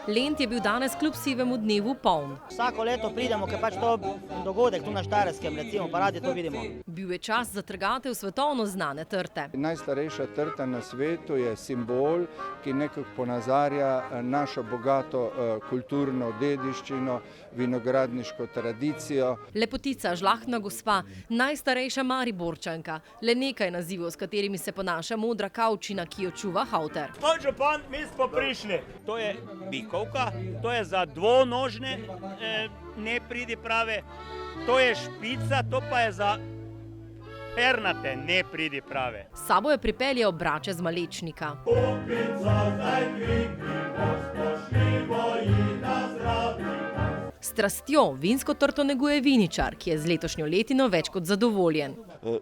Lent je bil danes kljub sivemu dnevu poln. Vsako leto pridemo, ker pač to dogodek tu na Štajerskem, recimo, pa radi to vidimo. Bil je čas za trgatev svetovno znane trte. Najstarejša trta na svetu je simbol, ki nekako ponazarja našo bogato kulturno dediščino, vinogradniško tradicijo. Lepotica, žlahtna gospa, najstarejša Mariborčanka, le nekaj nazivov, s katerimi se ponaša modra kavčina, ki jo čuva Havter. Župan, mi smo prišli. To je bikovka, to je za dvonožne nepridiprave, to je špica, to pa je za pernate nepridiprave. S sabo je pripeljal brače z Malečnika. S strastjo vinsko trto neguje viničar, ki je z letošnjo letino več kot zadovoljen.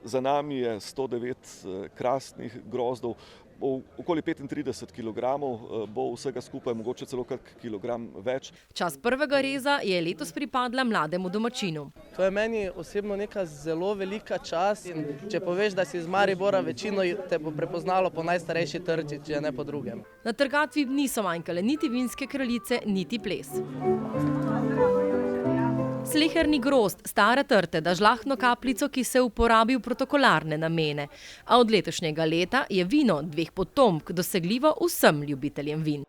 Za nami je 109 krasnih grozdov, okoli 35 kg, bo vsega skupaj mogoče celo kak kilogram več. Čas prvega reza je letos pripadla mlademu domačinu. To je meni osebno neka zelo velika čast in če poveš, da si iz Maribora, večino te bo prepoznalo po najstarejši trti, če ne po drugem. Na trgatvi niso manjkale niti vinske kraljice, niti ples. Sleherni grozd stare trte da žlahtno kapljico, ki se uporabi v protokolarne namene, a od letošnjega leta je vino dveh potomk dosegljivo vsem ljubiteljem vin.